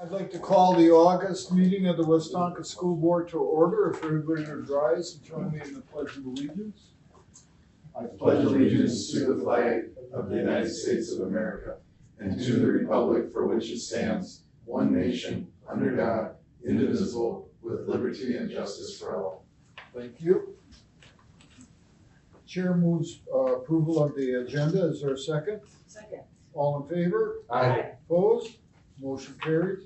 I'd like to call the August meeting of the Westonka School Board to order. If everybody would rise and join me in the Pledge of Allegiance. I pledge allegiance to the flag of the United States of America and to the republic for which it stands, one nation, under God, indivisible, with liberty and justice for all. Thank you. Chair moves approval of the agenda. Is there a second? Second. All in favor? Aye. Opposed? Motion carries.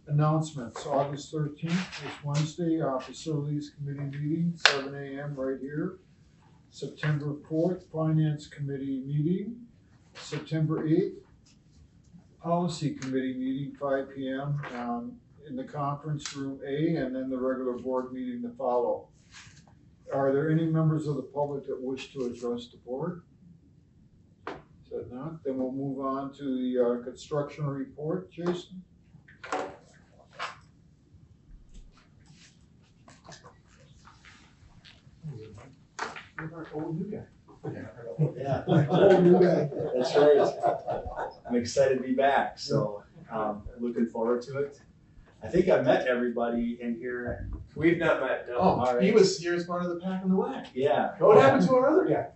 Announcements, August 13th is Wednesday, Facilities Committee meeting, 7 a.m. right here. September 4th, Finance Committee meeting. September 8th, Policy Committee meeting, 5 p.m. In the conference room A, and then the regular board meeting to follow. Are there any members of the public that wish to address the board? Is that not? Then we'll move on to the construction report. Jason? Our old new guy. Yeah. Old new guy. That's right. I'm excited to be back, so looking forward to it. I think I met everybody in here. We've not met, no. All right. He was here as part of the Pack in the Whack. Yeah. What happened to our other guy?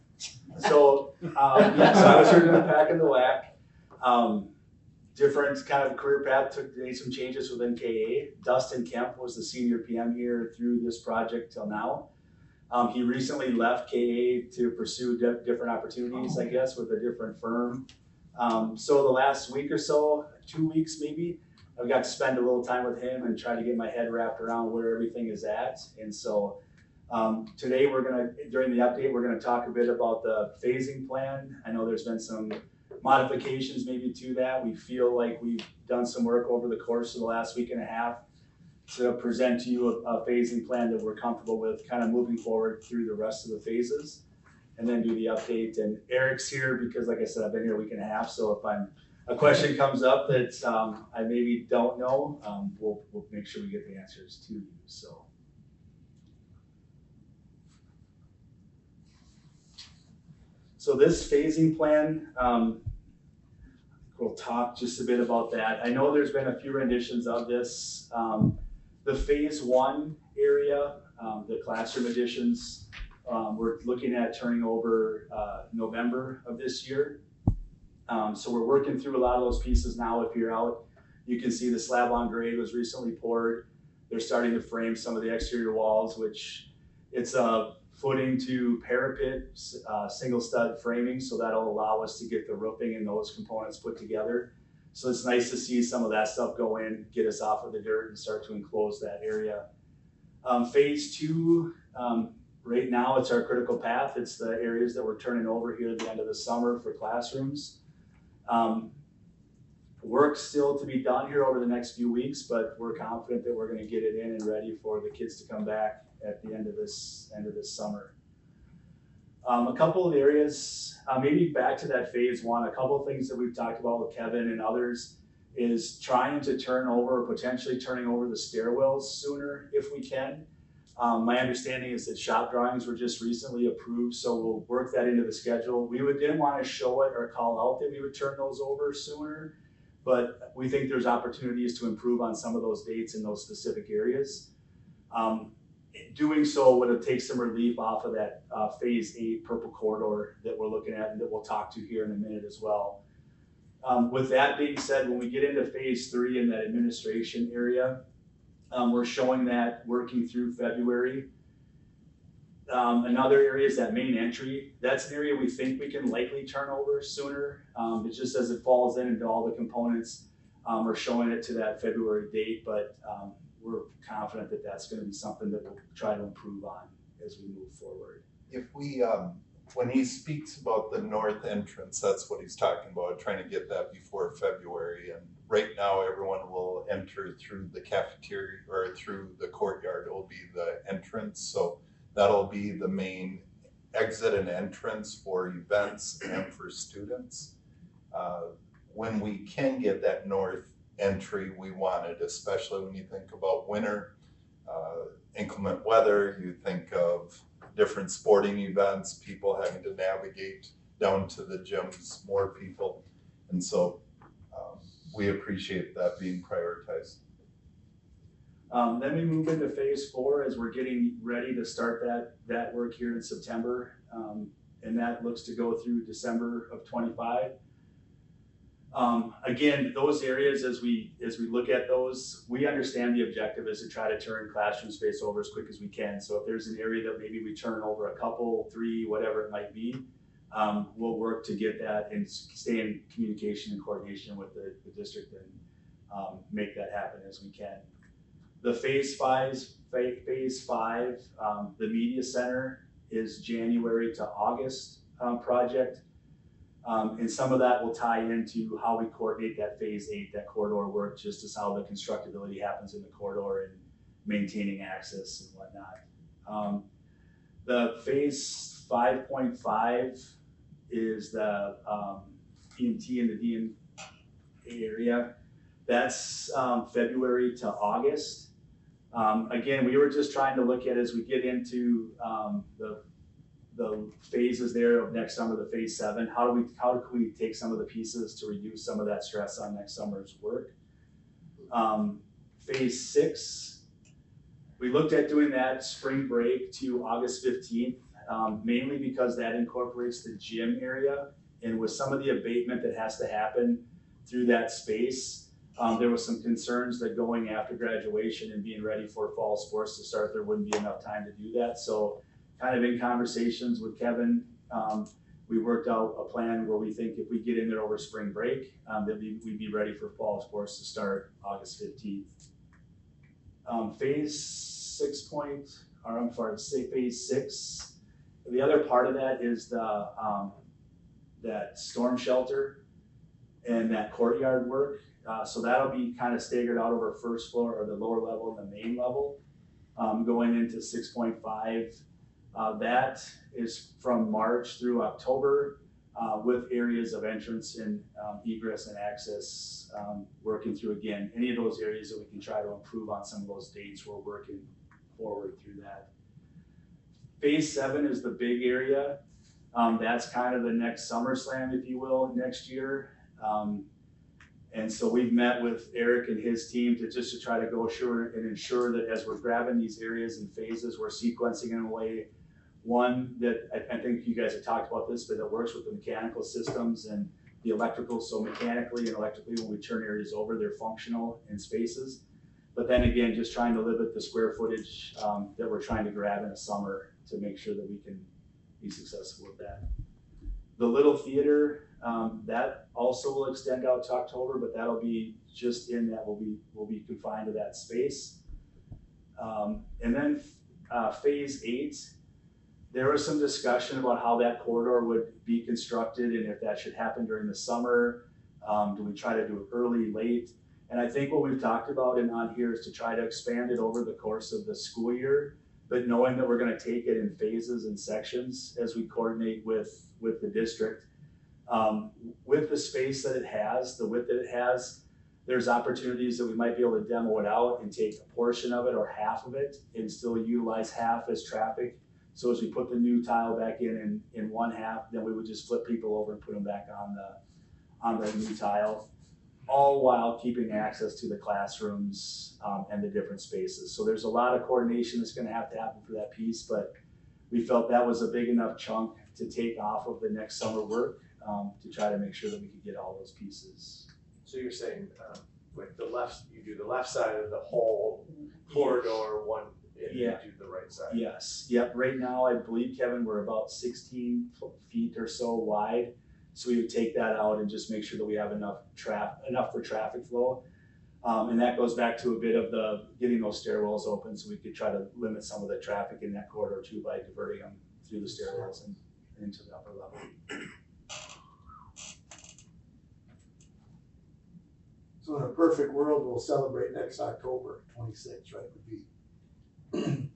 So, so I was here doing the Pack in the Whack. Different kind of career path, made some changes within KA. Dustin Kemp was the senior PM here through this project till now. He recently left KA to pursue different opportunities, I guess, with a different firm. So the last week or so, 2 weeks maybe, I've got to spend a little time with him and try to get my head wrapped around where everything is at. And so today during the update, we're gonna talk a bit about the phasing plan. I know there's been some modifications maybe to that. We feel like we've done some work over the course of the last week and a half to present to you a phasing plan that we're comfortable with kind of moving forward through the rest of the phases, and then do the update. And Eric's here because, like I said, I've been here a week and a half, so if a question comes up that I maybe don't know, we'll make sure we get the answers to you. So this phasing plan, we'll talk just a bit about that. I know there's been a few renditions of this. The phase 1 area, the classroom additions, we're looking at turning over November of this year. So we're working through a lot of those pieces now. If you're out, you can see the slab on grade was recently poured. They're starting to frame some of the exterior walls, which it's a footing to parapet, single stud framing, so that'll allow us to get the roofing and those components put together. So it's nice to see some of that stuff go in, get us off of the dirt and start to enclose that area. Phase 2, right now it's our critical path. It's the areas that we're turning over here at the end of the summer for classrooms. Work still to be done here over the next few weeks, but we're confident that we're going to get it in and ready for the kids to come back at the end of this summer. A couple of areas, maybe back to that phase 1, a couple of things that we've talked about with Kevin and others is trying to potentially turning over the stairwells sooner if we can. My understanding is that shop drawings were just recently approved, so we'll work that into the schedule. We didn't want to show it or call out that we would turn those over sooner, but we think there's opportunities to improve on some of those dates in those specific areas. Doing so would take some relief off of that phase 8 purple corridor that we're looking at and that we'll talk to here in a minute as well. With that being said, when we get into phase 3 in that administration area, we're showing that working through February. Another area is that main entry. That's an area we think we can likely turn over sooner. It's just as it falls into all the components, we're showing it to that February date, but we're confident that that's going to be something that we'll try to improve on as we move forward. If we, when he speaks about the north entrance, that's what he's talking about, trying to get that before February. And right now, everyone will enter through the cafeteria or through the courtyard. It will be the entrance. So that'll be the main exit and entrance for events and for students. When we can get that north entry, we want it, especially when you think about winter, inclement weather, you think of different sporting events, people having to navigate down to the gyms, more people. And so we appreciate that being prioritized. Then we move into phase 4 as we're getting ready to start that work here in September. And that looks to go through December of 25. Again, those areas, as we look at those, we understand the objective is to try to turn classroom space over as quick as we can. So if there's an area that maybe we turn over a couple, 3, whatever it might be, we'll work to get that and stay in communication and coordination with the district and make that happen as we can. The phase 5, the media center is January to August project. And some of that will tie into how we coordinate that phase 8, that corridor work, just as how the constructability happens in the corridor and maintaining access and whatnot. The phase 5.5 is the EMT and the DN area. That's February to August. Again, we were just trying to look at, as we get into the phases there of next summer, the phase 7, how can we take some of the pieces to reduce some of that stress on next summer's work? Phase 6, we looked at doing that spring break to August 15th, mainly because that incorporates the gym area, and with some of the abatement that has to happen through that space, there was some concerns that going after graduation and being ready for fall sports to start, there wouldn't be enough time to do that. So kind of in conversations with Kevin, we worked out a plan where we think if we get in there over spring break, that we'd be ready for fall sports to start August 15th. Phase 6, the other part of that is that storm shelter and that courtyard work. So that'll be kind of staggered out over first floor or the lower level and the main level. Going into 6.5, that is from March through October with areas of entrance and egress and access, working through, again, any of those areas that we can try to improve on some of those dates. We're working forward through that. Phase 7 is the big area. That's kind of the next SummerSlam, if you will, next year. And so we've met with Eric and his team to try to go and ensure that as we're grabbing these areas and phases, we're sequencing in a way, one, that I think you guys have talked about this, but that works with the mechanical systems and the electrical. So mechanically and electrically, when we turn areas over, they're functional in spaces. But then again, just trying to limit the square footage that we're trying to grab in a summer to make sure that we can be successful with that. The little theater, that also will extend out to October, but that'll be just in that we'll be confined to that space. And then phase 8, there was some discussion about how that corridor would be constructed and if that should happen during the summer. Do we try to do it early, late? And I think what we've talked about and on here is to try to expand it over the course of the school year, but knowing that we're going to take it in phases and sections as we coordinate with the district. With the space that it has, the width that it has, there's opportunities that we might be able to demo it out and take a portion of it or half of it and still utilize half as traffic. So as we put the new tile back in one half, then we would just flip people over and put them back on the new tile, all while keeping access to the classrooms and the different spaces. So there's a lot of coordination that's going to happen for that piece, but we felt that was a big enough chunk to take off of the next summer work to try to make sure that we could get all those pieces. So you're saying with the left, you do the left side of the whole corridor, one, and Yeah. you do the right side. Yes, yep, right now, I believe, Kevin, we're about 16 feet or so wide. So we would take that out and just make sure that we have enough for traffic flow. And that goes back to a bit of the getting those stairwells open so we could try to limit some of the traffic in that corridor too by diverting them through the stairwells and into the upper level. So in a perfect world, we'll celebrate next October 26th, right? Would be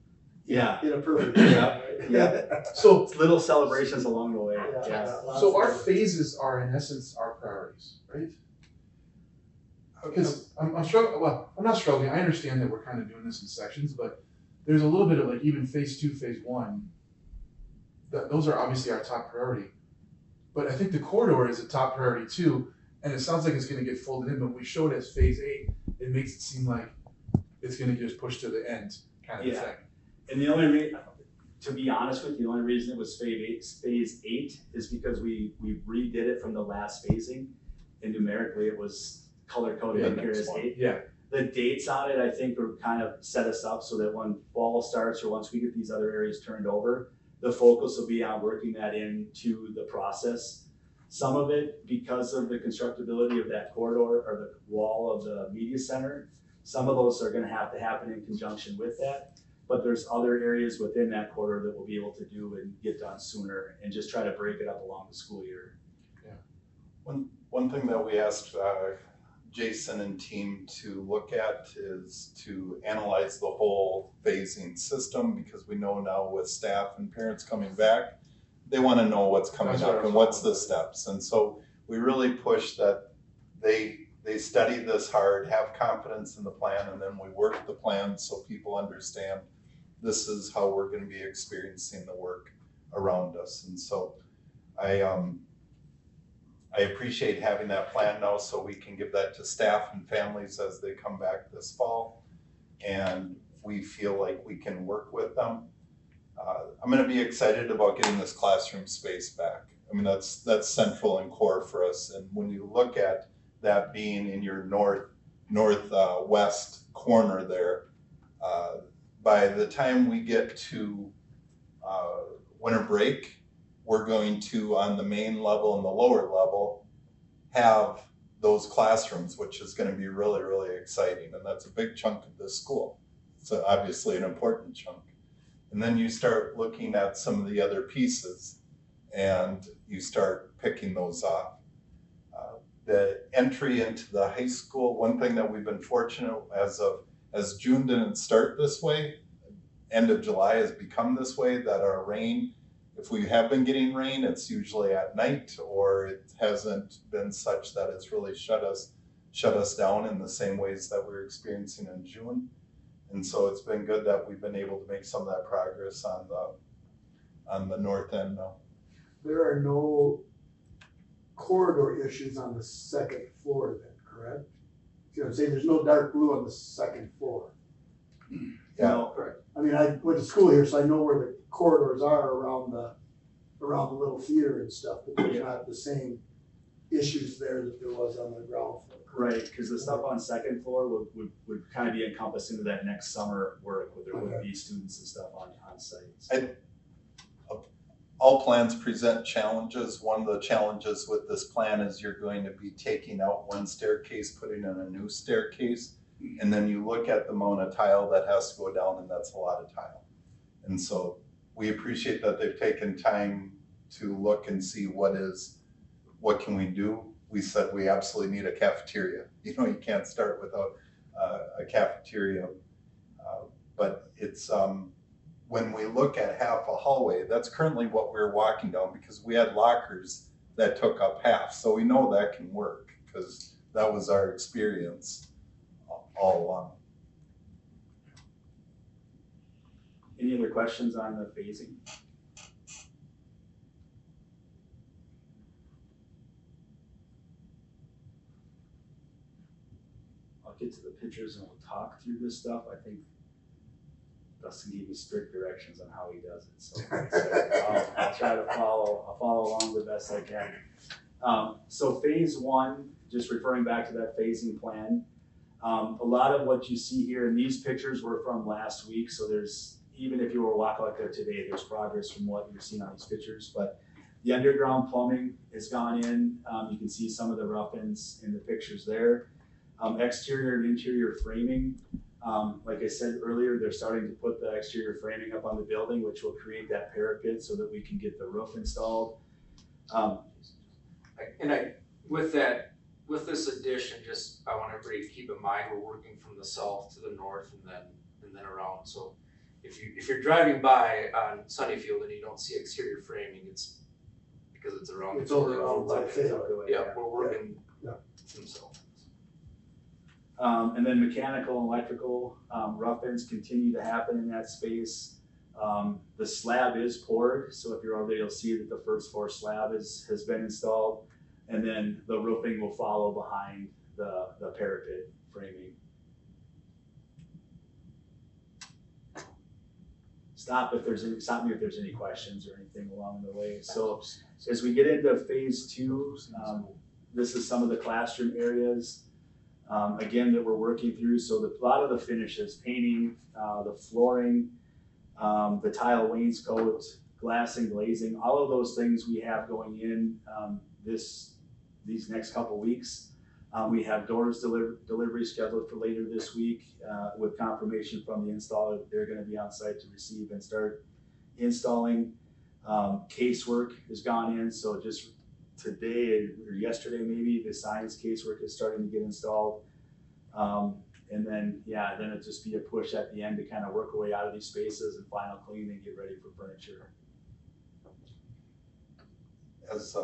Yeah. in a perfect world, Yeah. right? Yeah. So, Little celebrations along the way. Yeah. Yeah. so our phases are in essence our priorities, right? Because I'm struggling, well, I'm not struggling, I understand that we're kind of doing this in sections, but there's a little bit of like even phase 2, phase 1, those are obviously our top priority. But I think the corridor is a top priority too, and it sounds like it's gonna get folded in, but when we show it as phase 8, it makes it seem like it's gonna just push to the end kind of Yeah. thing. And the only to be honest with you, the only reason it was phase eight is because we redid it from the last phasing, and numerically it was color coded Yeah, in here next as one. 8. Yeah, The dates on it, I think, are kind of set us up so that when fall starts or once we get these other areas turned over, the focus will be on working that into the process. Some of it, because of the constructability of that corridor or the wall of the media center, some of those are gonna have to happen in conjunction with that. But there's other areas within that corridor that we'll be able to do and get done sooner and just try to break it up along the school year. One thing that we asked Jason and team to look at is to analyze the whole phasing system, because we know now with staff and parents coming back, they want to know what's coming That's what I up was and what's the following. steps. And so we really push that they study this hard, have confidence in the plan, and then we work the plan so people understand this is how we're going to be experiencing the work around us. And so I appreciate having that plan now so we can give that to staff and families as they come back this fall. And we feel like we can work with them. I'm going to be excited about getting this classroom space back. I mean, that's central and core for us. And when you look at that being in your northwest corner there, by the time we get to winter break, we're going to, on the main level and the lower level, have those classrooms, which is going to be really, really exciting. And that's a big chunk of this school. It's obviously an important chunk. And then you start looking at some of the other pieces and you start picking those off. The entry into the high school, one thing that we've been fortunate as June didn't start this way, end of July has become this way, that our rain, if we have been getting rain, it's usually at night, or it hasn't been such that it's really shut us down in the same ways that we're experiencing in June. And so it's been good that we've been able to make some of that progress on the north end now. There are no corridor issues on the second floor then, correct? You know what I'm saying? There's no dark blue on the second floor. Yeah. No, Correct. I mean, I went to school here, so I know where the corridors are around the little theater and stuff, but there's not the same issues there that there was on the ground floor. right, because the stuff on second floor would kind of be encompassed into that next summer work where there would be students and stuff on site. All plans present challenges. One of the challenges with this plan is you're going to be taking out one staircase, putting in a new staircase, and then you look at the amount of tile that has to go down, and that's a lot of tile. And so we appreciate that they've taken time to look and see what can we do. We said we absolutely need a cafeteria. You know, you can't start without a cafeteria, but it's when we look at half a hallway, that's currently what we're walking down, because we had lockers that took up half. So we know that can work, because that was our experience all along. Any other questions on the phasing? I'll get to the pictures and we'll talk through this stuff. I think Dustin gave me strict directions on how he does it, so I'll try to follow along the best I can. So phase 1, just referring back to that phasing plan, a lot of what you see here, and these pictures were from last week, so there's, even if you were walking out there today, there's progress from what you're seeing on these pictures, but the underground plumbing has gone in. You can see some of the rough-ins in the pictures there. Exterior and interior framing, like I said earlier, they're starting to put the exterior framing up on the building, which will create that parapet so that we can get the roof installed. With this addition, just I want everybody to keep in mind, we're working from the south to the north and then around. So if you're driving by on Sunnyfield and you don't see exterior framing, it's because it's around. It's over around by Fayette. Yeah, we're working from the south. And then mechanical and electrical rough-ins continue to happen in that space. The slab is poured, so if you're over there, you'll see that the first floor slab has been installed. And then the roofing will follow behind the parapet framing. Stop me if there's any questions or anything along the way. So as we get into phase 2, this is some of the classroom areas, again, that we're working through. So a lot of the finishes, painting, the flooring, the tile wainscot, glass and glazing, all of those things we have going in these next couple weeks. We have doors delivery scheduled for later this week with confirmation from the installer that they're going to be on site to receive and start installing. Casework has gone in, so just today or yesterday maybe, the science casework is starting to get installed. And then it'll just be a push at the end to kind of work our way out of these spaces and final clean and get ready for furniture. As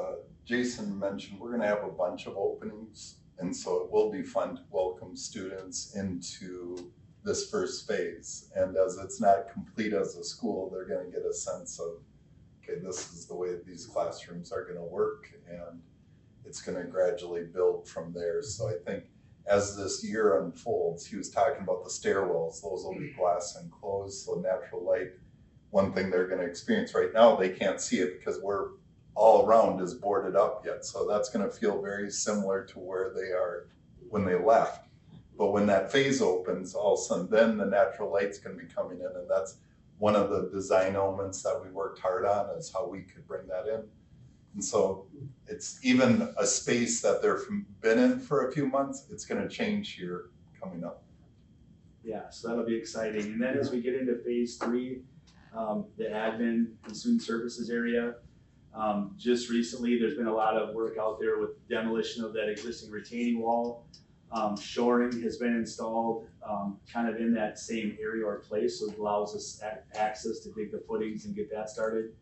Jason mentioned, we're gonna have a bunch of openings, and so it will be fun to welcome students into this first phase. And as it's not complete as a school, they're gonna get a sense of, okay, this is the way these classrooms are gonna work, and it's gonna gradually build from there. So I think as this year unfolds, he was talking about the stairwells, those will be glass enclosed, so natural light. One thing they're gonna experience right now, they can't see it because we're all around is boarded up yet. So that's gonna feel very similar to where they are when they left. But when that phase opens, all of a sudden, then the natural light's gonna be coming in, and that's one of the design elements that we worked hard on, is how we could bring that in. And so it's even a space that they've been in for a few months, it's gonna change here coming up. Yeah, so that'll be exciting. And then as we get into phase 3, the admin and student services area, just recently there's been a lot of work out there with demolition of that existing retaining wall. Shoring has been installed kind of in that same area or place, so it allows us access to dig the footings and get that started.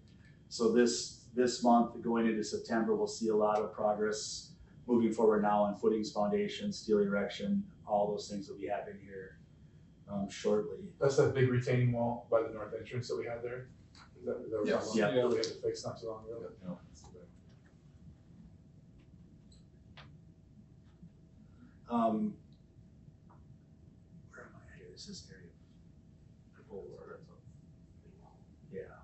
So this month going into September, we'll see a lot of progress moving forward now on footings, foundations, steel erection, all those things will be happening here shortly. That's that big retaining wall by the north entrance that we had there? Is that what we're Yes. talking about? Yeah. We had to fix not so long ago. Yeah. Where am I here? Is this area? Yeah,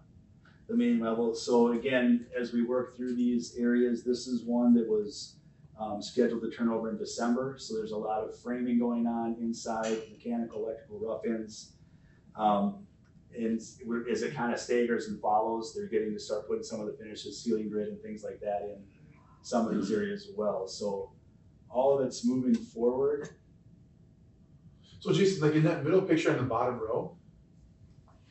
the main level. So again, as we work through these areas, this is one that was scheduled to turn over in December. So there's a lot of framing going on inside, mechanical, electrical rough-ins. And as it kind of staggers and follows, they're getting to start putting some of the finishes, ceiling grid and things like that in some of these areas as well. So all of it's moving forward. So Jason, like in that middle picture on the bottom row,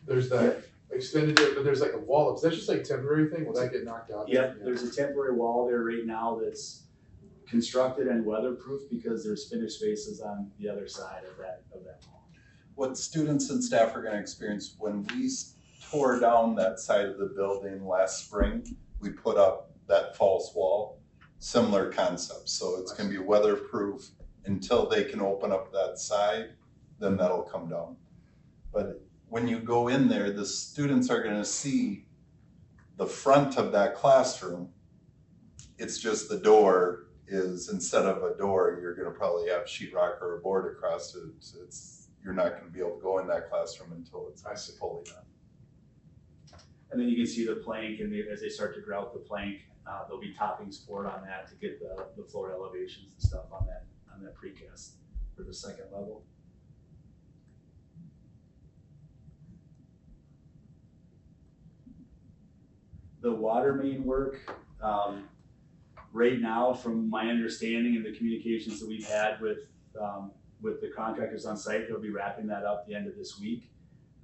there's that extended, but there's like a wall. Is that just like temporary thing? Will that get knocked out? Yep, there's a temporary wall there right now that's constructed and weatherproof because there's finished spaces on the other side of that wall. What students and staff are gonna experience when we tore down that side of the building last spring, we put up that false wall, similar concept. So it's gonna be weatherproof until they can open up that side, then that'll come down. But when you go in there, the students are gonna see the front of that classroom. It's just the door is, instead of a door, you're gonna probably have sheetrock or a board across it. You're not gonna be able to go in that classroom until it's fully done. And then you can see the plank, and as they start to grout the plank, there'll be toppings poured on that to get the floor elevations and stuff on that precast for the second level. The water main work, right now, from my understanding and the communications that we've had with the contractors on site, they'll be wrapping that up the end of this week.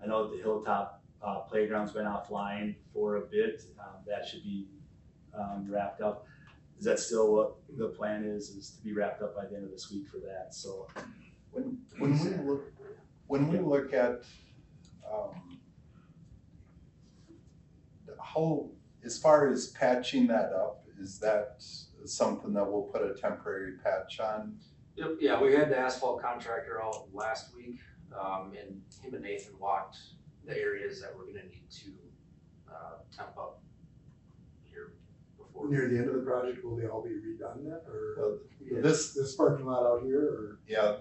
I know that the Hilltop playground's been offline for a bit. That should be wrapped up. Is that still what the plan is to be wrapped up by the end of this week for that? So When we look at how, as far as patching that up, is that something that we'll put a temporary patch on? Yep, yeah, we had the asphalt contractor out last week, and him and Nathan walked the areas that we're gonna need to temp up here before Near the end of the project, will they all be redone then, or This, this parking lot out here, or? yeah,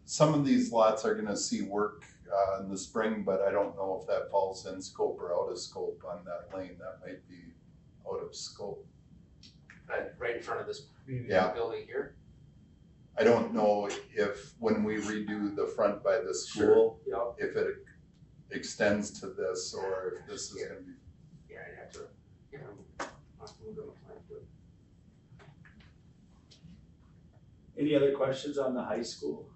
some of these lots are gonna see work in the spring, but I don't know if that falls in scope or out of scope on that lane. That might be out of scope. Right in front of this Yeah. building here. I don't know if when we redo the front by the school, Yeah. if it extends to this or if this is gonna be. Yeah, I'd have to, I'll move them plan to it. Any other questions on the high school?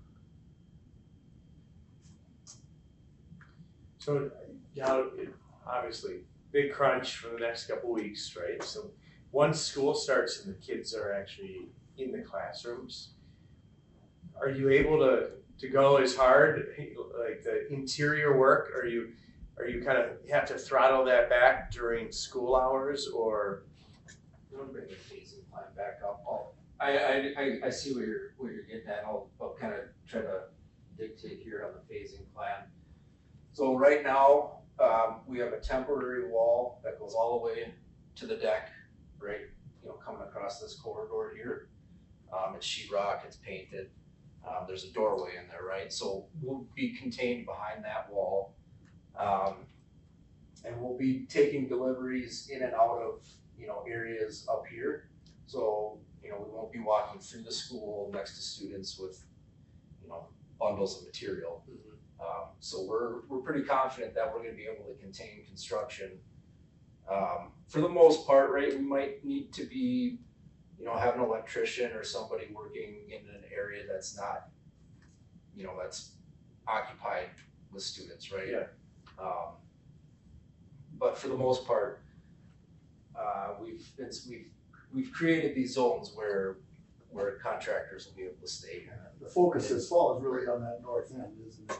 So now, obviously, big crunch for the next couple weeks, right? So once school starts and the kids are actually in the classrooms, are you able to go as hard, like the interior work? Are you kind of have to throttle that back during school hours, or? I'm gonna bring the phasing plan back up. I see what you're getting at. I'll kind of try to dictate here on the phasing plan. So right now, we have a temporary wall that goes all the way to the deck, right? Coming across this corridor here. It's sheetrock, it's painted. There's a doorway in there, right? So we'll be contained behind that wall. And we'll be taking deliveries in and out of, areas up here. So, we won't be walking through the school next to students with, bundles of material. So we're pretty confident that we're gonna be able to contain construction. For the most part, right, we might need to be, have an electrician or somebody working in an area that's not, that's occupied with students, right? Yeah. But for the most part, we've created these zones where contractors will be able to stay. The focus this fall is really on that north end, isn't it?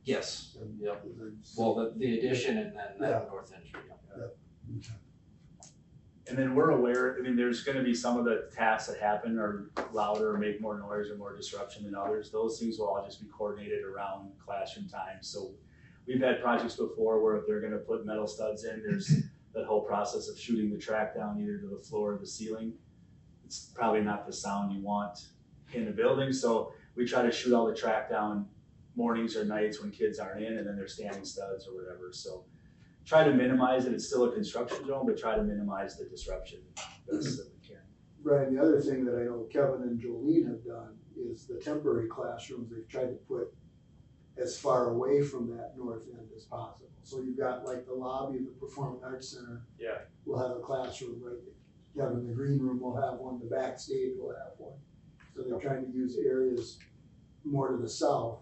Yes. And Yep. there's- Well, the addition and then Yeah. that north entry. And then we're aware, there's gonna be some of the tasks that happen are louder or make more noise or more disruption than others. Those things will all just be coordinated around classroom time. So we've had projects before where if they're gonna put metal studs in, there's that whole process of shooting the track down either to the floor or the ceiling. It's probably not the sound you want in the building, so we try to shoot all the track down mornings or nights when kids aren't in, and then they're standing studs or whatever, so try to minimize it. It's still a construction zone, but try to minimize the disruption best that we can. Brian, the other thing that I know Kevin and Jolene have done is the temporary classrooms, they've tried to put as far away from that north end as possible. So you've got like the lobby of the Performing Arts Center. Yeah. We'll have a classroom right there. Kevin, the green room will have one, the backstage will have one. So they're trying to use areas more to the south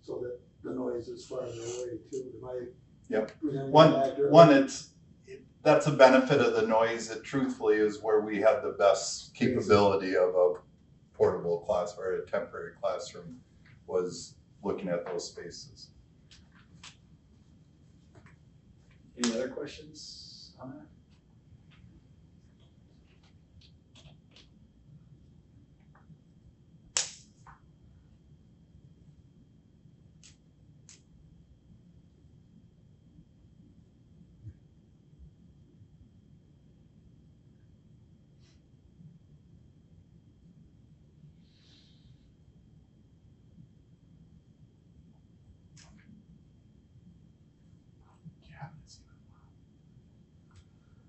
so that the noise is farther away too. Am I Yep. presenting that accurately? One, that's a benefit of the noise. It truthfully is where we have the best capability of a portable class or a temporary classroom, was looking at those spaces. Any other questions on that?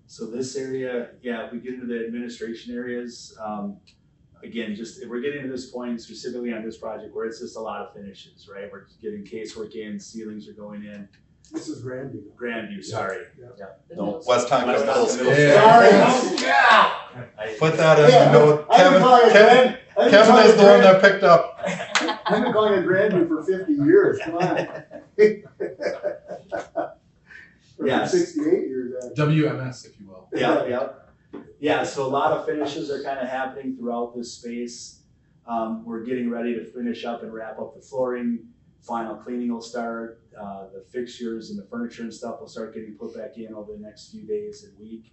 So this area, yeah, if we get into the administration areas, again, just if we're getting to this point specifically on this project where it's just a lot of finishes, right? We're getting casework in, ceilings are going in. This is Grandview. Grandview, sorry. Yeah. No, Westonka Middle Westonka School. Middle Sorry. Yeah. Put that in the note. Kevin is the one that picked up. I've been calling it Grandview for 50 years, come on. Or for Yes. 68 years, actually. WMS, if you will. Yeah, so a lot of finishes are kind of happening throughout this space. We're getting ready to finish up and wrap up the flooring. Final cleaning will start. The fixtures and the furniture and stuff will start getting put back in over the next few days and week.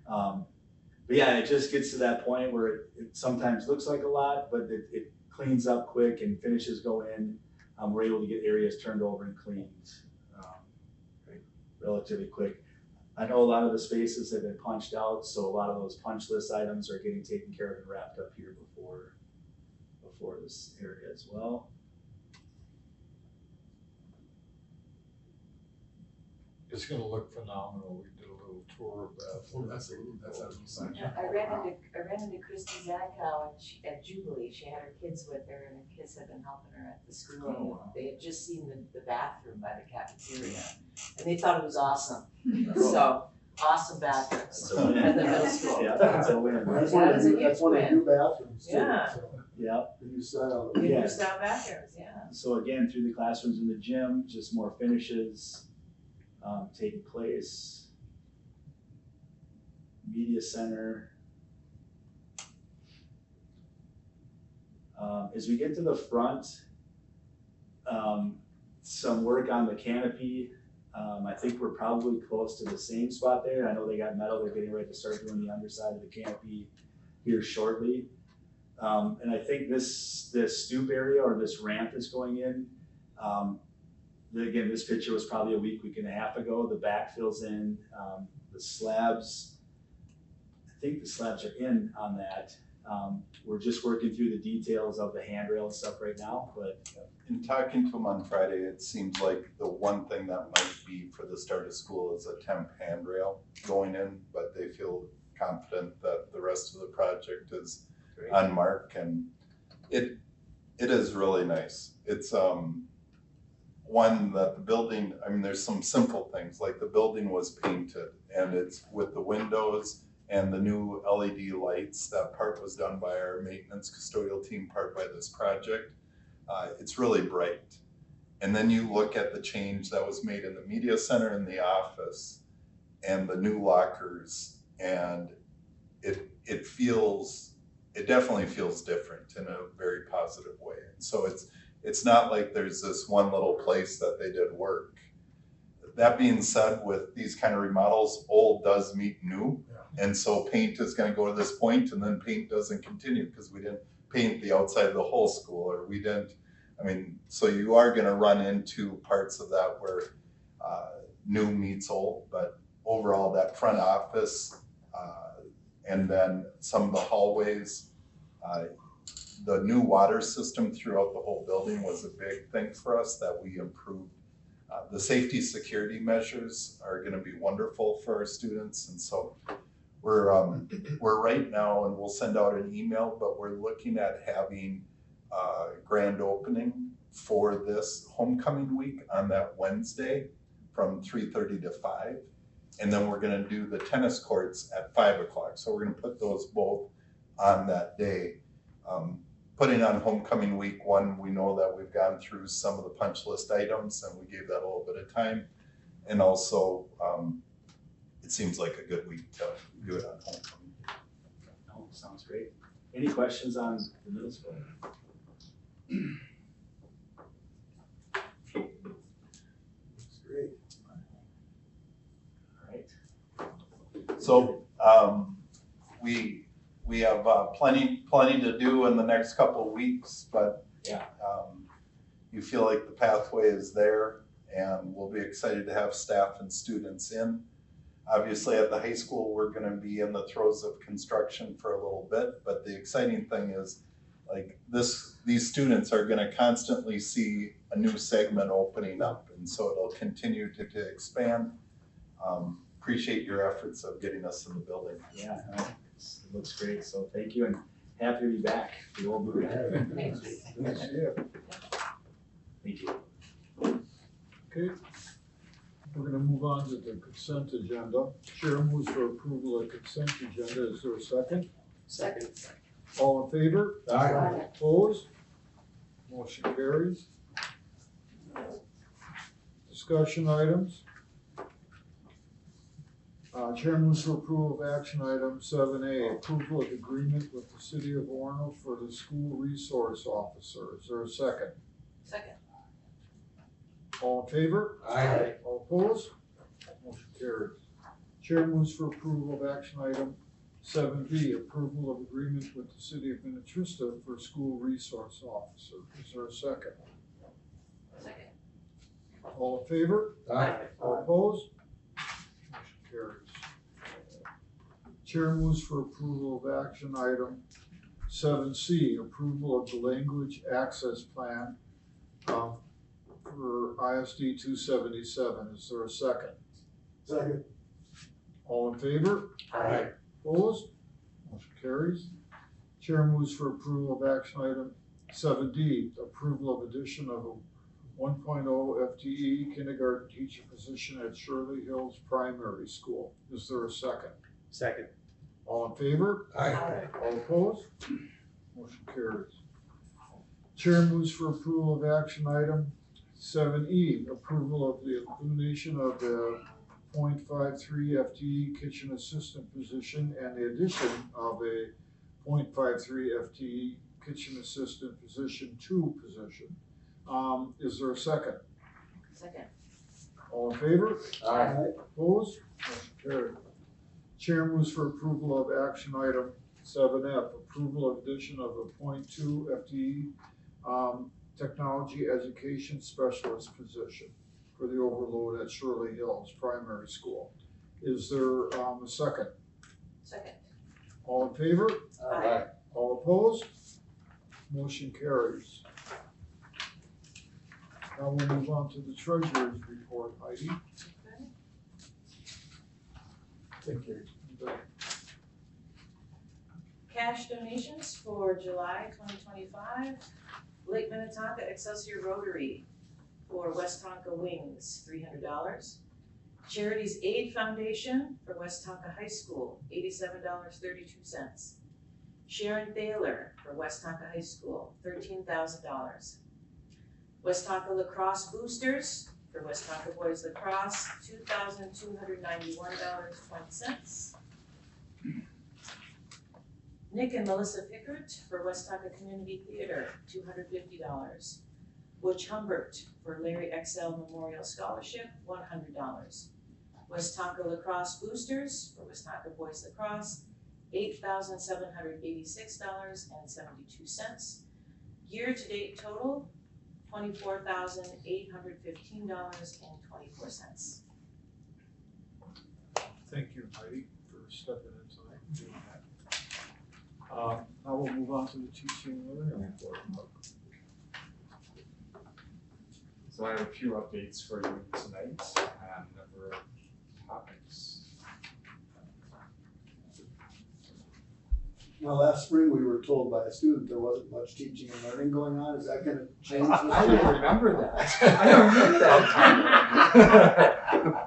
But yeah, it just gets to that point where it sometimes looks like a lot, but it cleans up quick and finishes go in. We're able to get areas turned over and cleaned relatively quick. I know a lot of the spaces have been punched out, so a lot of those punch list items are getting taken care of and wrapped up here before this area as well. It's gonna look phenomenal. We did a little tour of that. Oh, that's a sign. Yeah, I ran into Christy Zachow at Jubilee. She had her kids with her, and her kids had been helping her at the school. Oh, wow. They had just seen the bathroom by the cafeteria, and they thought it was awesome. So, awesome bathrooms at the middle school. Yeah, that's a win. That's Yeah, one of that's a the, huge that's one of the win. new bathrooms too. Yeah. So, Yeah. the new style. They Yeah. used out bathrooms, yeah. So again, through the classrooms in the gym, just more finishes taking place. Media center. As we get to the front, some work on the canopy. I think we're probably close to the same spot there. I know they got metal, they're getting ready to start doing the underside of the canopy here shortly. And I think this stoop area or this ramp is going in. Again, this picture was probably a week and a half ago. The back fills in, the slabs. I think the slabs are in on that. We're just working through the details of the handrail and stuff right now, but In talking to them on Friday, it seems like the one thing that might be for the start of school is a temp handrail going in, but they feel confident that the rest of the project is Great. on mark, and it is really nice. It's one that the building, I mean, there's some simple things, like the building was painted and it's with the windows and the new LED lights. That part was done by our maintenance custodial team, part by this project. It's really bright. And then you look at the change that was made in the media center in the office and the new lockers, and it definitely feels different in a very positive way. And so it's not like there's this one little place that they did work. That being said, with these kind of remodels, old does meet new. Yeah. And so paint is gonna go to this point, and then paint doesn't continue because we didn't paint the outside of the whole school, or we didn't, so you are gonna run into parts of that where new meets old, but overall that front office, and then some of the hallways, the new water system throughout the whole building was a big thing for us that we improved. The safety security measures are gonna be wonderful for our students, and so we're right now, and we'll send out an email, but we're looking at having a grand opening for this homecoming week on that Wednesday from 3:30 to 5. And then we're gonna do the tennis courts at 5 o'clock. So we're gonna put those both on that day. Putting on homecoming week one, we know that we've gone through some of the punch list items and we gave that a little bit of time. And also, it seems like a good week to do it on homecoming. no, sounds great. Any questions on the middle school? It's great. All right. So, we have plenty to do in the next couple of weeks, but Yeah. you feel like the pathway is there, and we'll be excited to have staff and students in. Obviously, at the high school, we're gonna be in the throes of construction for a little bit, but the exciting thing is, like, these students are gonna constantly see a new segment opening up, and so it'll continue to expand. Appreciate your efforts of getting us in the building. Yeah, no, it looks great, so thank you, and happy to be back, the old movie. Thanks. Yeah. Thank you. Okay. We're gonna move on to the consent agenda. Chair moves for approval of consent agenda. Is there a second? Second. All in favor? Aye. Opposed? Motion carries. Discussion items. Chair moves for approval of action item 7A, approval of agreement with the city of Orono for the school resource officer. Is there a second? Second. All in favor? Aye. All opposed? Motion carries. Chair moves for approval of action item 7B, approval of agreement with the city of Minnetrista for school resource officer. Is there a second? Second. All in favor? Aye. All opposed? Motion carries. Chair moves for approval of action item 7C, approval of the language access plan for ISD 277. Is there a second? Second. All in favor? Aye. Opposed? Motion carries. Chair moves for approval of action item 7D, approval of addition of a 1.0 FTE kindergarten teacher position at Shirley Hills Primary School. Is there a second? Second. All in favor? Aye. All opposed? Motion carries. Chair moves for approval of action item 7E, approval of the elimination of the .53 FTE kitchen assistant position and the addition of a .53 FTE kitchen assistant position to position. Is there a second? Second. All in favor? Aye. Opposed? Motion carried. Chair moves for approval of action item 7F, approval of addition of a .2 FTE technology education specialist position for the overload at Shirley Hills Primary School. Is there a second? Second. All in favor? Aye. All opposed? Motion carries. Now we'll move on to the treasurer's report, Heidi. Okay. Thank you. Cash donations for July 2025. Lake Minnetonka Excelsior Rotary for Westonka Wings, $300. Charities Aid Foundation for Westonka High School, $87.32. Sharon Thaler for Westonka High School, $13,000. Westonka Lacrosse Boosters for Westonka Boys Lacrosse, $2,291.20. Nick and Melissa Pickert for Westonka Community Theater, $250. Butch Humbert for Larry XL Memorial Scholarship, $100. Westonka Lacrosse Boosters for Westonka Boys Lacrosse, $8,786.72. Year-to-date total, $24,815.24. Thank you, Heidi, for stepping in tonight and doing that. Now we'll move on to the teaching and learning report. So I have a few updates for you tonight on a number of topics. Now, last spring, we were told by a student there wasn't much teaching and learning going on. Is that gonna change this I year? don't remember that. I don't remember that.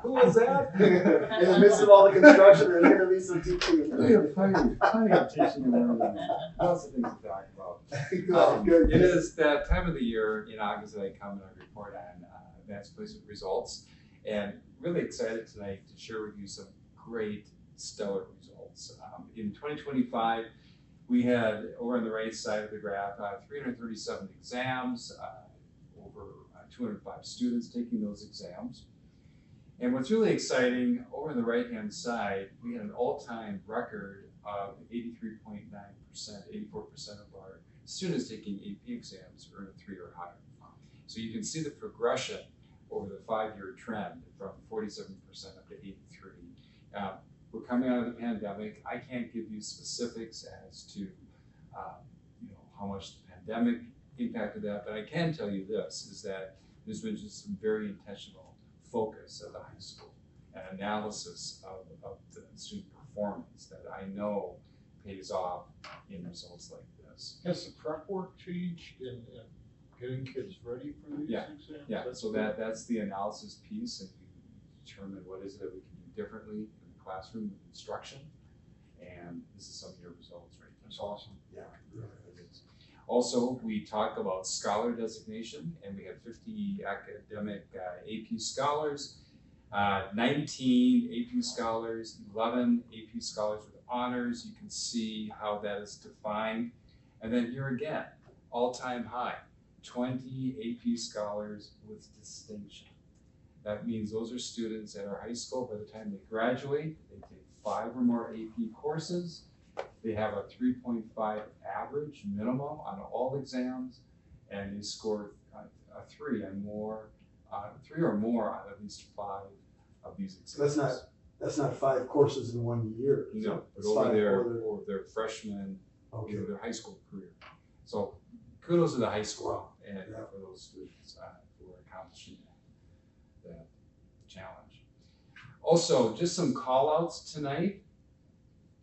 Who was that? In the midst of all the construction, there's gonna be some teaching and We have learning. plenty of teaching and learning. Lots of things to talk about. Good. It is that time of the year in August that I come and I report on advanced placement results, and really excited tonight to share with you some great stellar results. In 2025, we had, over on the right side of the graph, 337 exams, over 205 students taking those exams. And what's really exciting, over on the right-hand side, we had an all-time record of 83.9%, 84% of our students taking AP exams earned a 3 or higher. So you can see the progression over the 5-year trend from 47% up to 83. We're coming out of the pandemic. I can't give you specifics as to how much the pandemic impacted that, but I can tell you this, is that there's been just some very intentional focus at the high school and analysis of the student performance that I know pays off in results like this. Has the prep work changed in getting kids ready for these exams? Yeah, so that's the analysis piece, and we determine what is it that we can do differently in the classroom with instruction, and this is some of your results right there. That's awesome. Yeah. Also, we talk about scholar designation, and we have 50 academic AP scholars, 19 AP scholars, 11 AP scholars with honors. You can see how that is defined. And then here again, all-time high, 20 AP scholars with distinction. That means those are students at our high school. By the time they graduate, they take 5 or more AP courses. They have a 3.5 average minimum on all exams, and they score a 3 or more on at least 5 of these exams. That's not 5 courses in 1 year. is No, it? but It's over 5 their freshman, Okay. their high school career. So kudos to the high school and Yeah. for those students for accomplishing that challenge. Also, just some call outs tonight.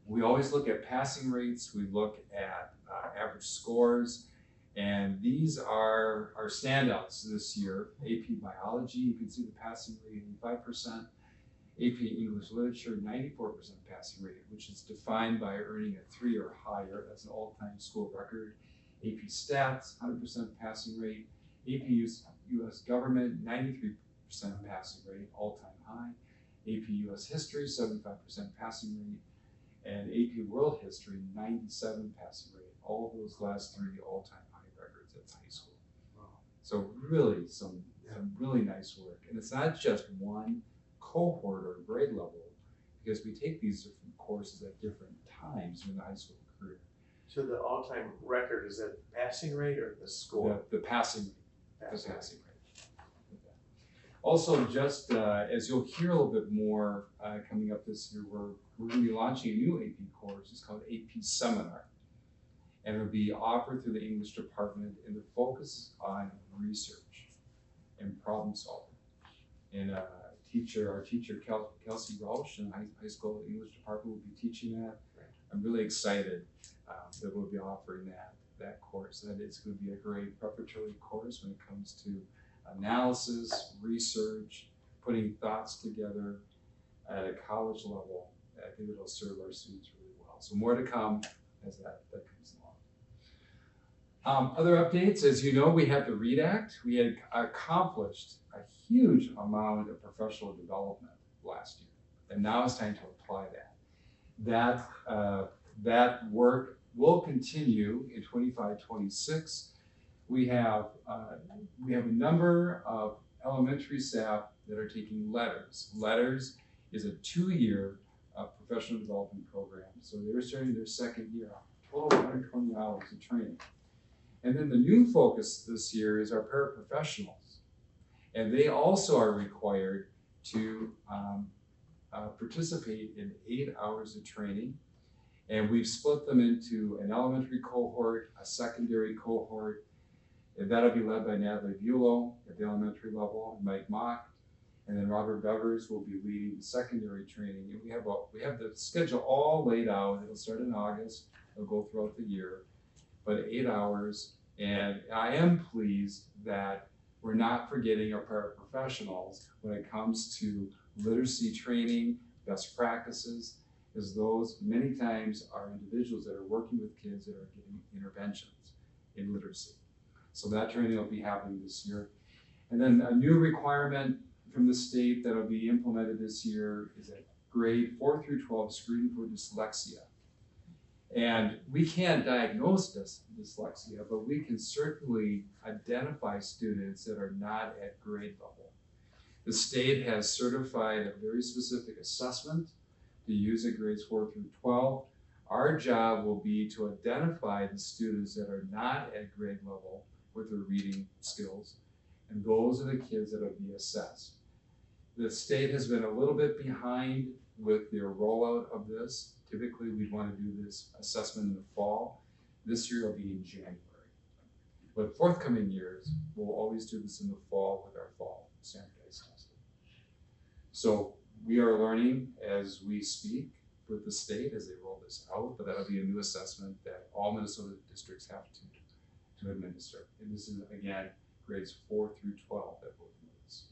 We always look at passing rates, we look at average scores, and these are our standouts this year. AP Biology, you can see the passing rate, 85%. AP English Literature, 94% passing rate, which is defined by earning a 3 or higher. That's an all-time school record. AP Stats, 100% passing rate. AP US Government, 93% passing rate, all-time high. AP US History, 75% passing rate. And AP World History, 97 passing rate. All of those last 3 all-time high records at the high school. Wow. So really some really nice work. And it's not just one cohort or grade level, because we take these different courses at different times in the high school career. So the all-time record, is that the passing rate or the score? The passing rate. Passing The rate. passing rate. Also, just as you'll hear a little bit more coming up this year, we're going to be launching a new AP course. It's called AP Seminar. And it'll be offered through the English department, and the focus on research and problem solving. And our teacher Kelsey Rausch in the high school English department will be teaching that. I'm really excited that we'll be offering that course. That it's going to be a great preparatory course when it comes to analysis, research, putting thoughts together at a college level. I think it'll serve our students really well. So more to come as that comes along. Other updates, as you know, we had the READ Act. We had accomplished a huge amount of professional development last year, and now it's time to apply that. That work will continue in 25-26. We have a number of elementary staff that are taking letters. Letters is a 2-year professional development program, so they're starting their 2nd year, total of 120 hours of training. And then the new focus this year is our paraprofessionals. And they also are required to participate in 8 hours of training. And we've split them into an elementary cohort, a secondary cohort, and that'll be led by Natalie Bulow at the elementary level, and Mike Mock. And then Robert Bevers will be leading the secondary training. And we have the schedule all laid out. It'll start in August, it'll go throughout the year, but 8 hours. And I am pleased that we're not forgetting our paraprofessionals when it comes to literacy training, best practices, as those many times are individuals that are working with kids that are getting interventions in literacy. So that training will be happening this year. And then a new requirement from the state that will be implemented this year is a grade 4 through 12 screening for dyslexia. And we can't diagnose dyslexia, but we can certainly identify students that are not at grade level. The state has certified a very specific assessment to use at grades 4 through 12. Our job will be to identify the students that are not at grade level with their reading skills, and those are the kids that will be assessed. The state has been a little bit behind with their rollout of this. Typically, we'd want to do this assessment in the fall. This year it'll be in January. But forthcoming years, we'll always do this in the fall with our fall standardized testing. So we are learning as we speak with the state as they roll this out, but that'll be a new assessment that all Minnesota districts have to administer. And this is, again, grades 4 through 12 that will do this.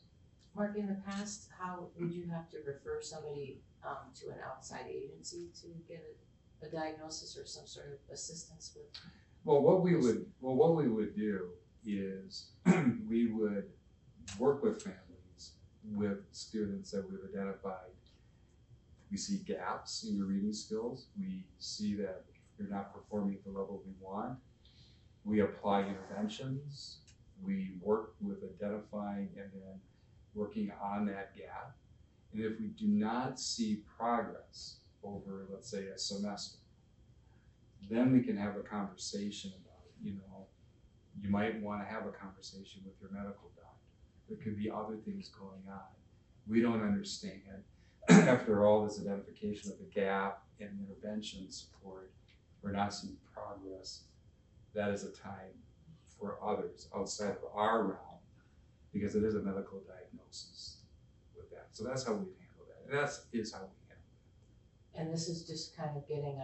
Mark, in the past, how would you have to refer somebody to an outside agency to get a diagnosis or some sort of assistance with? Well, what we would do is we would work with families, with students that we've identified. We see gaps in your reading skills. We see that you're not performing at the level we want. We apply interventions. We work with identifying and then working on that gap. And if we do not see progress over, let's say, a semester, then we can have a conversation about it. You might want to have a conversation with your medical doctor. There could be other things going on. We don't understand after all this identification of the gap and intervention support, we're not seeing progress, that is a time for others outside of our realm, because it is a medical diagnosis with that. So that's how we handle that, and that is how we handle it. And this is just kind of getting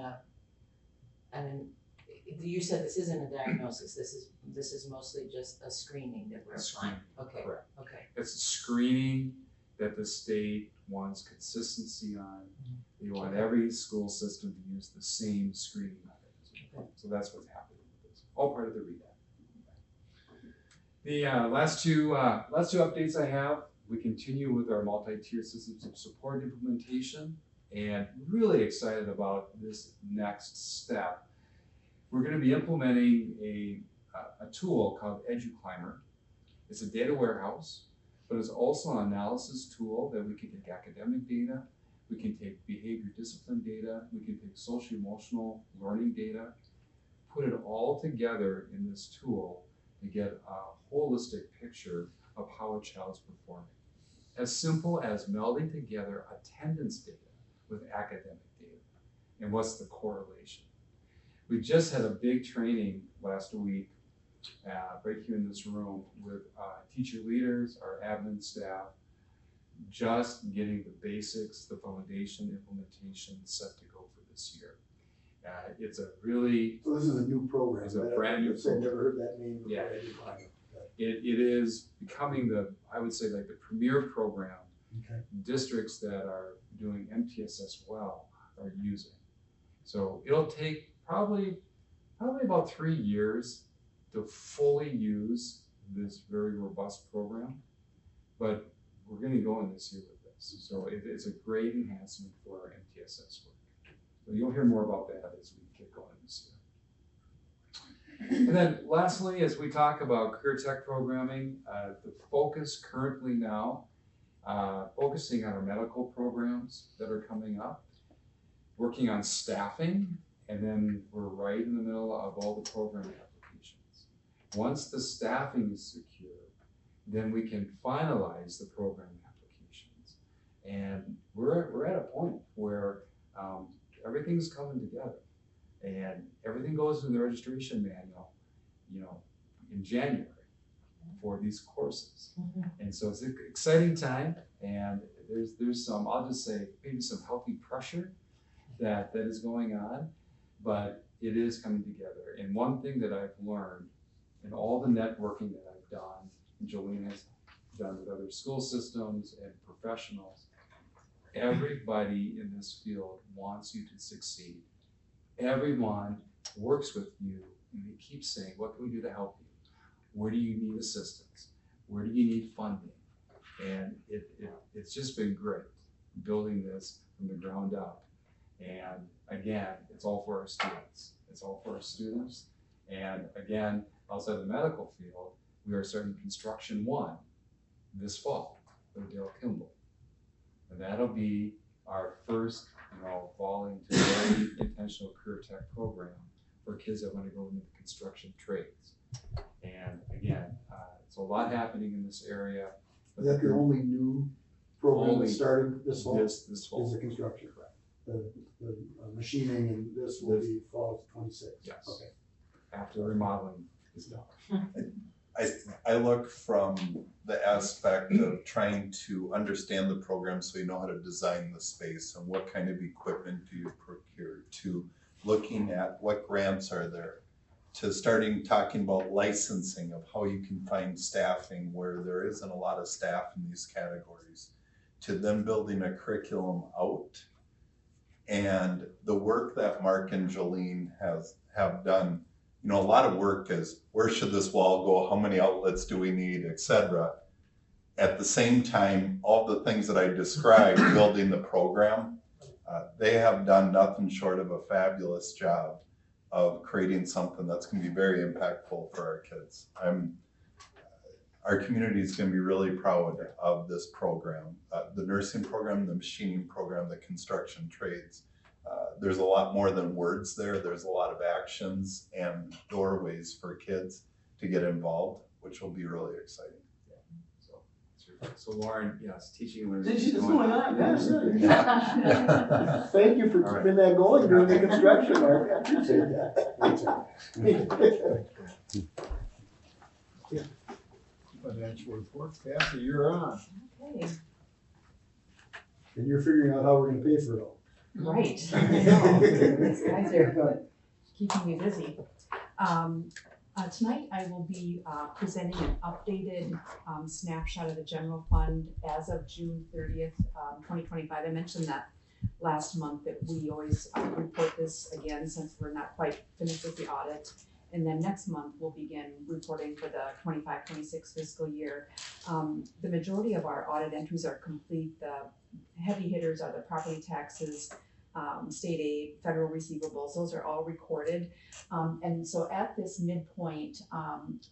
you said this isn't a diagnosis, this is mostly just a screening that we're applying. Okay, Correct. okay. It's a screening that the state wants consistency on. They want every school system to use the same screening mechanism. Okay. So that's what's happening with this. All part of the REDAP. The last two updates I have, we continue with our multi-tier systems of support implementation, and really excited about this next step. We're going to be implementing a tool called EduClimber. It's a data warehouse, but it's also an analysis tool that we can take academic data, we can take behavior discipline data, we can take social emotional learning data, put it all together in this tool to get a holistic picture of how a child's performing. As simple as melding together attendance data with academic data. And what's the correlation? We just had a big training last week right here in this room with teacher leaders, our admin staff, just getting the basics, the foundation implementation set to go for this year. It's a really... So this is a new program. It's a brand new program. I've never heard that name before. Yeah. Okay. It is becoming I would say like the premier program. Okay. Districts that are doing MTSS well are using. So it'll take probably about 3 years to fully use this very robust program, but we're going to go in this year with this. So it's a great enhancement for our MTSS work. So you'll hear more about that as we get going this year. And then lastly, as we talk about career tech programming, the focus currently now, focusing on our medical programs that are coming up, working on staffing, and then we're right in the middle of all the program applications. Once the staffing is secure, then we can finalize the program applications. And we're at a point where everything's coming together, and everything goes in the registration manual, in January for these courses. And so it's an exciting time, and there's some, I'll just say, maybe some healthy pressure that is going on, but it is coming together. And one thing that I've learned in all the networking that I've done, and Jolene has done with other school systems and professionals, everybody in this field wants you to succeed. Everyone works with you, and they keep saying, what can we do to help you? Where do you need assistance? Where do you need funding? And it's just been great building this from the ground up. And again, it's all for our students. It's all for our students. And again, outside the medical field, we are starting construction 1 this fall for Dale Kimball. And that'll be our first, fall into a very intentional career tech program for kids that want to go into the construction trades. And again, it's a lot happening in this area. Is that the only new program that started this fall? This fall. Is the construction, correct? The machining and this will be fall 26. Yes. Okay. After the remodeling is done. I look from the aspect of trying to understand the program so you know how to design the space and what kind of equipment do you procure, to looking at what grants are there, to starting talking about licensing of how you can find staffing where there isn't a lot of staff in these categories, to then building a curriculum out. And the work that Mark and Jolene have done, a lot of work is, where should this wall go? How many outlets do we need, etc. At the same time, all the things that I described, building the program, they have done nothing short of a fabulous job of creating something that's going to be very impactful for our kids. Our community is going to be really proud of this program. The nursing program, the machining program, the construction trades. There's a lot more than words there. There's a lot of actions and doorways for kids to get involved, which will be really exciting. So So Lauren, yes, teaching when It's it's going on, yes. Yeah. Thank you for All right. keeping that going during the construction, Mark, I appreciate that. Financial report, Kathy, you're on. Okay, And you're figuring out how we're gonna pay for it all. Right, I know, these guys are keeping me busy. Tonight I will be presenting an updated snapshot of the general fund as of June 30th, 2025. I mentioned that last month that we always report this again since we're not quite finished with the audit. And then next month we'll begin reporting for the 25-26 fiscal year. The majority of our audit entries are complete. The heavy hitters are the property taxes, state aid, federal receivables, those are all recorded. And so at this midpoint,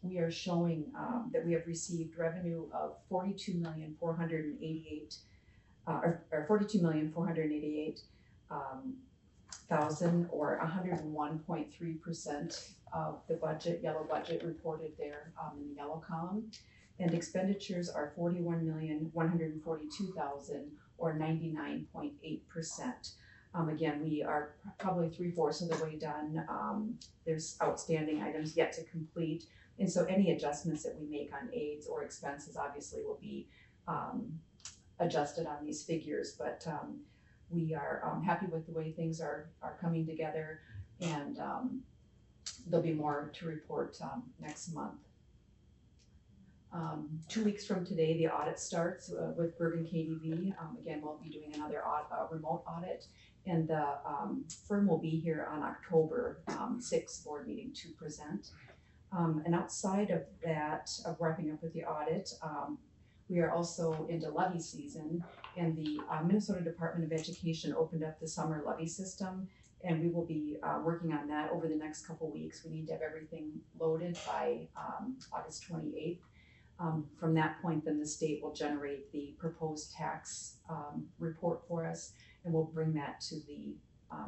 we are showing that we have received revenue of $42,488,000 or 101.3% of the budget, yellow budget reported there in the yellow column. And expenditures are $41,142,000 or 99.8%. Again, we are probably 3/4 of the way done. There's outstanding items yet to complete. And so any adjustments that we make on aids or expenses obviously will be adjusted on these figures. But we are happy with the way things are coming together, and there'll be more to report next month. 2 weeks from today, the audit starts with Bergen KDV. Again, we'll be doing another remote audit, and the firm will be here on October 6th board meeting to present. And outside of that, of wrapping up with the audit, we are also into levy season, and the Minnesota Department of Education opened up the summer levy system, and we will be working on that over the next couple weeks. We need to have everything loaded by August 28th. From that point, then the state will generate the proposed tax report for us, and we'll bring that to the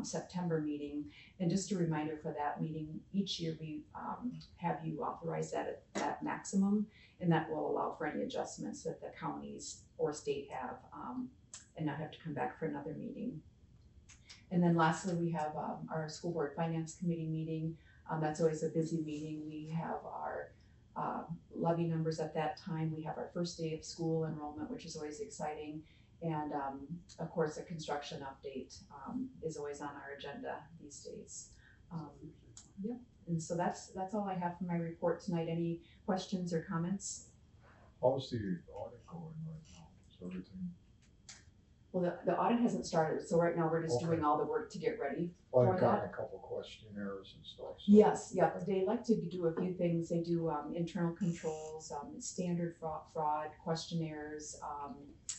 September meeting. And just a reminder for that meeting, each year we have you authorize that at maximum, and that will allow for any adjustments that the counties or state have and not have to come back for another meeting. And then lastly, we have our school board finance committee meeting. That's always a busy meeting. We have our levy numbers at that time. We have our first day of school enrollment, which is always exciting. And of course, a construction update is always on our agenda these days. Yep. And so that's all I have for my report tonight. Any questions or comments? How's the audit going right now? Is everything? Well, the audit hasn't started, so right now we're just Okay. doing all the work to get ready Well, for I've that. gotten a couple questionnaires and stuff. So. Yes, yeah, they like to do a few things. They do internal controls, standard fraud questionnaires,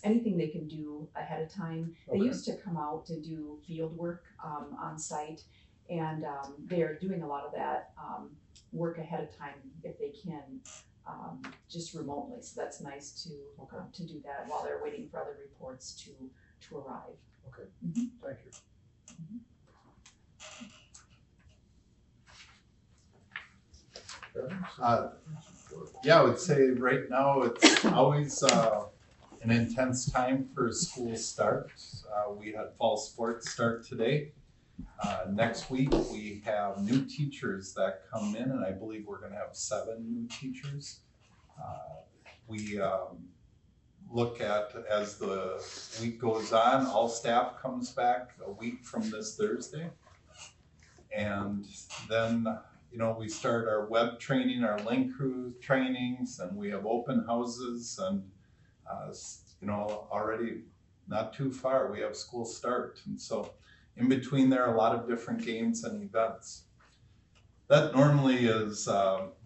anything they can do ahead of time. They Okay. used to come out and do field work on site, and they are doing a lot of that work ahead of time if they can, just remotely. So that's nice to do that while they're waiting for other reports to arrive. Okay, Mhm. Thank you. Yeah, I would say right now it's always an intense time for school start. We had fall sports start today. Next week we have new teachers that come in, and I believe we're gonna have 7 new teachers. We look at, as the week goes on, all staff comes back a week from this Thursday. And then, we start our web training, our link crew trainings, and we have open houses, and, already not too far, we have school start. And so in between there are a lot of different games and events. That normally is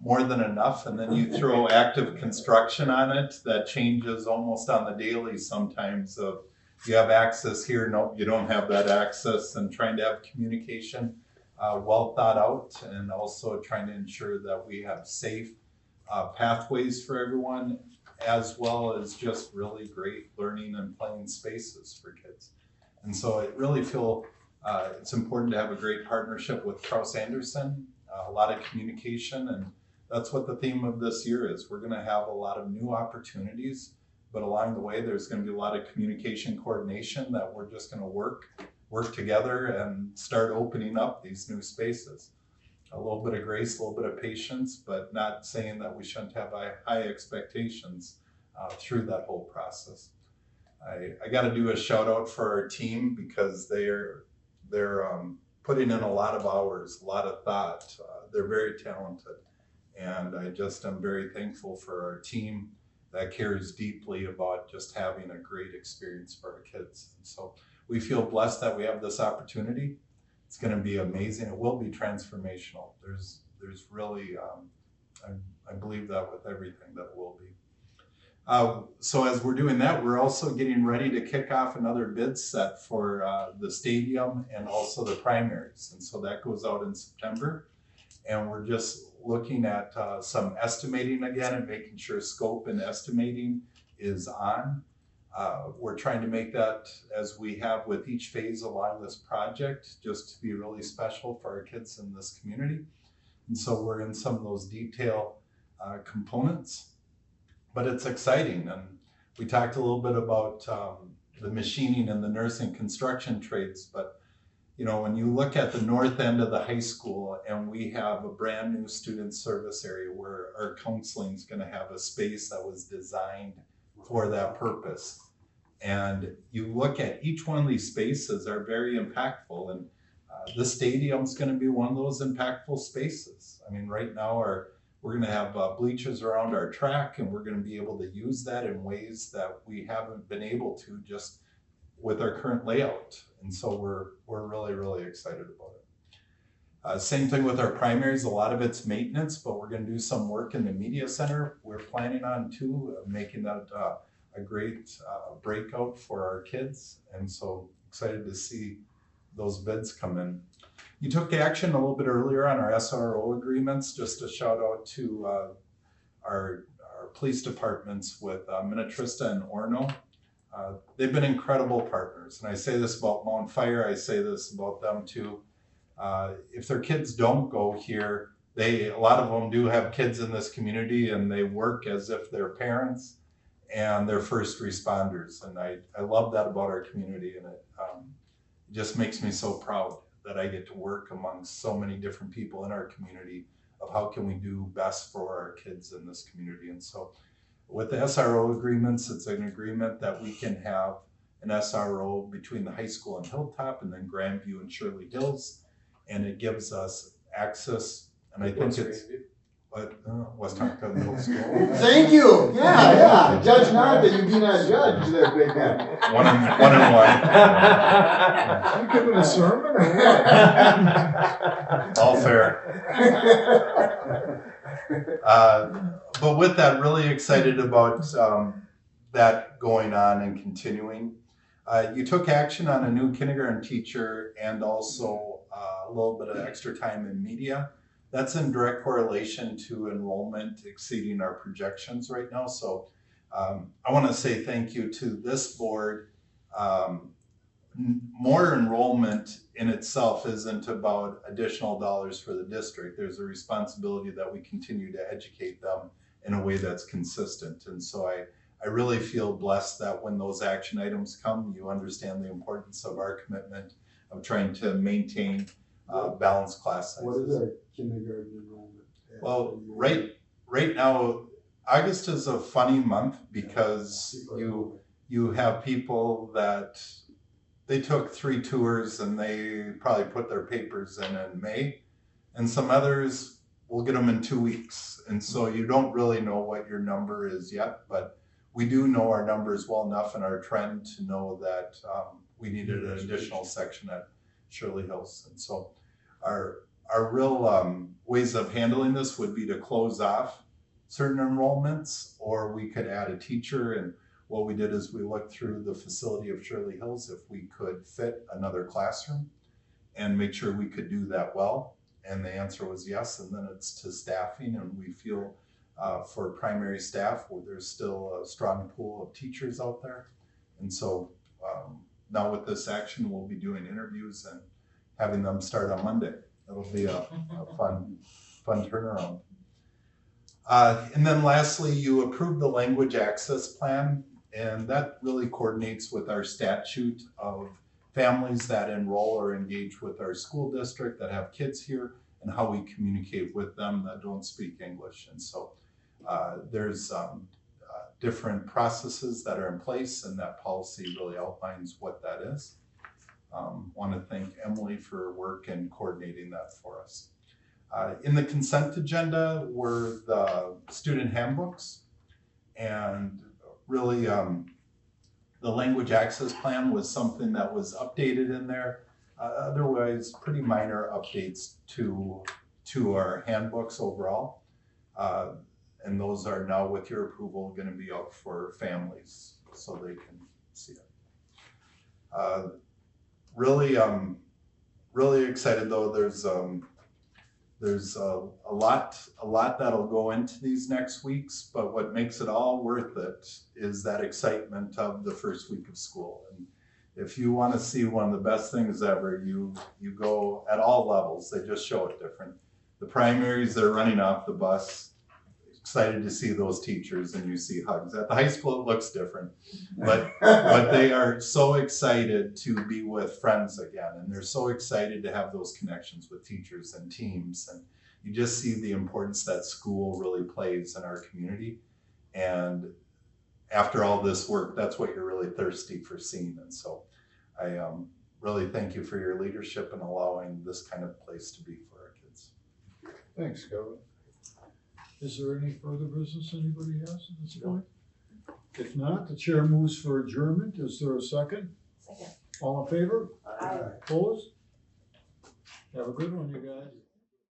more than enough, and then you throw active construction on it that changes almost on the daily sometimes. Of you have access here, no, you don't have that access, and trying to have communication well thought out, and also trying to ensure that we have safe pathways for everyone, as well as just really great learning and playing spaces for kids. And so I really feel it's important to have a great partnership with Kraus Anderson, a lot of communication, and that's what the theme of this year is. We're gonna have a lot of new opportunities but along the way, there's gonna be a lot of communication coordination that we're just gonna work together and start opening up these new spaces. A little bit of grace, a little bit of patience, but not saying that we shouldn't have high expectations through that whole process. I got to do a shout out for our team because they're putting in a lot of hours, a lot of thought. They're very talented, and I just am very thankful for our team that cares deeply about just having a great experience for our kids. And so we feel blessed that we have this opportunity. It's going to be amazing. It will be transformational. There's really, I believe that with everything that will be. So as we're doing that, we're also getting ready to kick off another bid set for the stadium and also the primaries. And so that goes out in September. And we're just looking at some estimating again and making sure scope and estimating is on. We're trying to make that, as we have with each phase along this project, just to be really special for our kids in this community. And so we're in some of those detail components, but it's exciting. And we talked a little bit about the machining and the nursing construction trades, but you know, when you look at the north end of the high school and we have a brand new student service area where our counseling is going to have a space that was designed for that purpose. And you look at each one of these spaces are very impactful, and the stadium's going to be one of those impactful spaces. I mean, right now we're going to have bleachers around our track, and we're going to be able to use that in ways that we haven't been able to just with our current layout. And so we're really, really excited about it. Same thing with our primaries. A lot of it's maintenance, but we're going to do some work in the media center. We're planning on making that a great breakout for our kids. And so excited to see those bids come in. You took action a little bit earlier on our SRO agreements. Just a shout out to our police departments with Minnetrista and Orono. They've been incredible partners. And I say this about Mount Fire, I say this about them too. If their kids don't go here, a lot of them do have kids in this community, and they work as if they're parents and they're first responders. And I love that about our community, and it just makes me so proud that I get to work amongst so many different people in our community of how can we do best for our kids in this community. And so with the SRO agreements, it's an agreement that we can have an SRO between the high school and Hilltop, and then Grandview and Shirley Hills, and it gives us access. And I think it's Westonka Middle School. Thank you. Yeah. Judge not that you be not judged. That big man. One and one. You giving a sermon or what? All fair. But with that, really excited about that going on and continuing. You took action on a new kindergarten teacher and also a little bit of extra time in media. That's in direct correlation to enrollment exceeding our projections right now. So I want to say thank you to this board. More enrollment in itself isn't about additional dollars for the district. There's a responsibility that we continue to educate them in a way that's consistent. And so I really feel blessed that when those action items come, you understand the importance of our commitment of trying to maintain balanced class sizes. What is our kindergarten enrollment? Well, right now, August is a funny month because you have people that they took 3 tours and they probably put their papers in May, and some others will get them in 2 weeks. And so you don't really know what your number is yet, but we do know our numbers well enough in our trend to know that we needed an additional section at Shirley Hills. And so our real ways of handling this would be to close off certain enrollments, or we could add a teacher. And what we did is we looked through the facility of Shirley Hills if we could fit another classroom and make sure we could do that well. And the answer was yes. And then it's to staffing, and we feel for primary staff, where there's still a strong pool of teachers out there. And so now with this action, we'll be doing interviews and having them start on Monday. It'll be a fun turnaround. And then lastly, you approved the language access plan. And that really coordinates with our statute of families that enroll or engage with our school district that have kids here and how we communicate with them that don't speak English. And so there's different processes that are in place, and that policy really outlines what that is. Want to thank Emily for her work in coordinating that for us. In the consent agenda were the student handbooks, and really the language access plan was something that was updated in there. Otherwise, pretty minor updates to our handbooks overall. And those are now, with your approval, going to be out for families so they can see it. Really excited though. There's a lot that'll go into these next weeks, but what makes it all worth it is that excitement of the first week of school. And if you want to see one of the best things ever, you go at all levels. They just show it different. The primaries, they're running off the bus, excited to see those teachers, and you see hugs. At the high school, it looks different, but they are so excited to be with friends again, and they're so excited to have those connections with teachers and teams, and you just see the importance that school really plays in our community. And after all this work, that's what you're really thirsty for seeing. And so I really thank you for your leadership and allowing this kind of place to be for our kids. Thanks, Kevin. Is there any further business anybody has at this point? If not, the chair moves for adjournment. Is there a second? Second. All in favor? Aye. Opposed? Have a good one, you guys.